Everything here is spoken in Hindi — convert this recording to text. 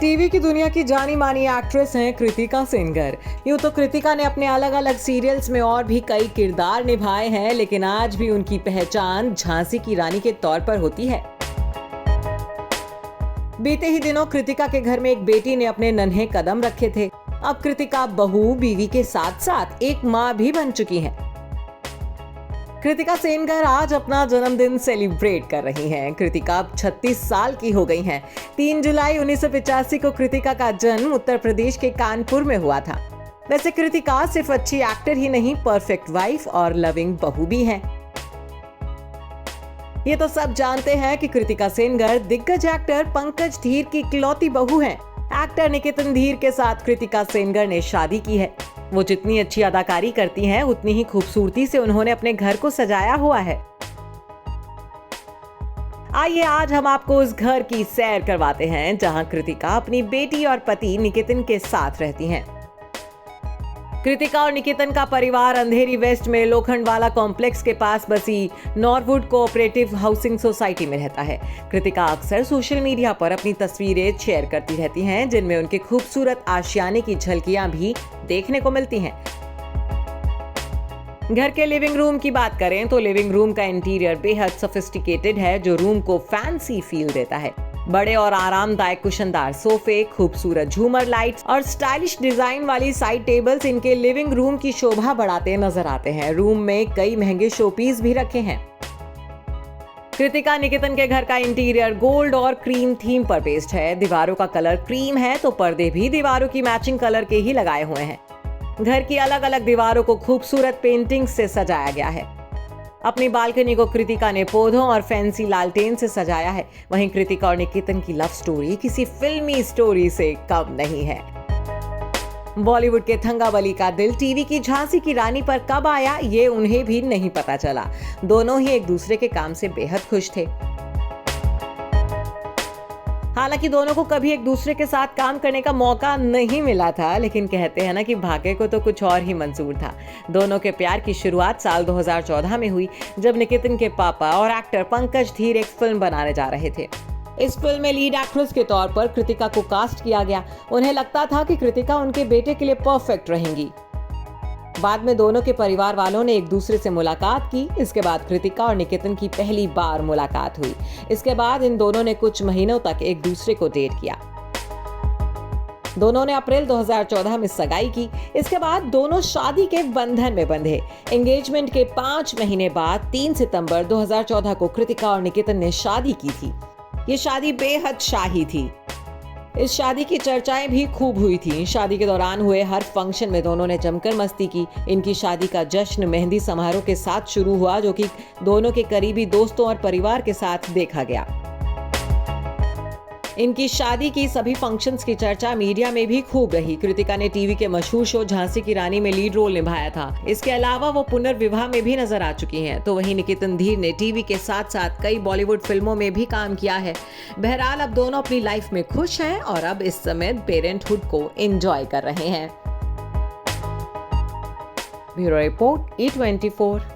टीवी की दुनिया की जानी मानी एक्ट्रेस हैं कृतिका सेनगर। यूं तो कृतिका ने अपने अलग अलग सीरियल्स में और भी कई किरदार निभाए हैं, लेकिन आज भी उनकी पहचान झांसी की रानी के तौर पर होती है। बीते ही दिनों कृतिका के घर में एक बेटी ने अपने नन्हे कदम रखे थे। अब कृतिका बहू बीवी के साथ साथ एक मां भी बन चुकी हैं। कृतिका सेनगर आज अपना जन्मदिन सेलिब्रेट कर रही हैं। कृतिका अब 36 साल की हो गई हैं। 3 जुलाई 1985 को कृतिका का जन्म उत्तर प्रदेश के कानपुर में हुआ था। वैसे कृतिका सिर्फ अच्छी एक्टर ही नहीं, परफेक्ट वाइफ और लविंग बहू भी हैं। ये तो सब जानते हैं कि कृतिका सेनगर दिग्गज एक्टर पंकज धीर की इकलौती बहू हैं। एक्टर निकेतन धीर के साथ कृतिका सेनगर ने शादी की है। वो जितनी अच्छी अदाकारी करती हैं, उतनी ही खूबसूरती से उन्होंने अपने घर को सजाया हुआ है। आइए आज हम आपको उस घर की सैर करवाते हैं जहां कृतिका अपनी बेटी और पति निकेतन के साथ रहती हैं। कृतिका और निकेतन का परिवार अंधेरी वेस्ट में लोखंडवाला कॉम्प्लेक्स के पास बसी नॉरवुड कोऑपरेटिव हाउसिंग सोसाइटी में रहता है। कृतिका अक्सर सोशल मीडिया पर अपनी तस्वीरें शेयर करती रहती हैं, जिनमें उनके खूबसूरत आशियाने की झलकियां भी देखने को मिलती हैं। घर के लिविंग रूम की बात करें तो लिविंग रूम का इंटीरियर बेहद सोफिस्टिकेटेड है, जो रूम को फैंसी फील देता है। बड़े और आरामदायक कुशनदार सोफे, खूबसूरत झूमर लाइट्स और स्टाइलिश डिजाइन वाली साइड टेबल्स इनके लिविंग रूम की शोभा बढ़ाते नजर आते हैं। रूम में कई महंगे शोपीस भी रखे हैं। कृतिका निकेतन के घर का इंटीरियर गोल्ड और क्रीम थीम पर बेस्ड है। दीवारों का कलर क्रीम है तो पर्दे भी दीवारों की मैचिंग कलर के ही लगाए हुए हैं। घर की अलग अलग दीवारों को खूबसूरत पेंटिंग से सजाया गया है। अपनी बालकनी को कृतिका ने पौधों और फैंसी लालटेन से सजाया है। वहीं कृतिका और निकेतन की लव स्टोरी किसी फिल्मी स्टोरी से कम नहीं है। बॉलीवुड के थंगावली का दिल टीवी की झांसी की रानी पर कब आया, ये उन्हें भी नहीं पता चला। दोनों ही एक दूसरे के काम से बेहद खुश थे। हालांकि दोनों को कभी एक दूसरे के साथ काम करने का मौका नहीं मिला था, लेकिन कहते हैं ना कि भाग्य को तो कुछ और ही मंजूर था। दोनों के प्यार की शुरुआत साल 2014 में हुई, जब निकेतन के पापा और एक्टर पंकज धीर एक फिल्म बनाने जा रहे थे। इस फिल्म में लीड एक्ट्रेस के तौर पर कृतिका को कास्ट किया गया। उन्हें लगता था कि कृतिका उनके बेटे के लिए परफेक्ट रहेंगी। बाद में दोनों के परिवार वालों ने एक दूसरे से मुलाकात की। इसके बाद कृतिका और निकेतन की पहली बार मुलाकात हुई। इसके बाद इन दोनों ने कुछ महीनों तक एक दूसरे को डेट किया। दोनों ने अप्रैल 2014 में सगाई की। इसके बाद दोनों शादी के बंधन में बंधे। एंगेजमेंट के 5 महीने बाद 3 सितंबर 2014 को कृतिका और निकेतन ने शादी की थी। ये शादी बेहद शाही थी। इस शादी की चर्चाएं भी खूब हुई थी। शादी के दौरान हुए हर फंक्शन में दोनों ने जमकर मस्ती की। इनकी शादी का जश्न मेहंदी समारोह के साथ शुरू हुआ, जो कि दोनों के करीबी दोस्तों और परिवार के साथ देखा गया। इनकी शादी की सभी फंक्शंस की चर्चा मीडिया में भी खूब रही। कृतिका ने टीवी के मशहूर शो झांसी की रानी में लीड रोल निभाया था। इसके अलावा वो पुनर्विवाह में भी नजर आ चुकी हैं। तो वहीं निकेतन धीर ने टीवी के साथ साथ कई बॉलीवुड फिल्मों में भी काम किया है। बहरहाल अब दोनों अपनी लाइफ में खुश हैं और अब इस समय पेरेंटहुड को एंजॉय कर रहे हैं। Bureau report E24।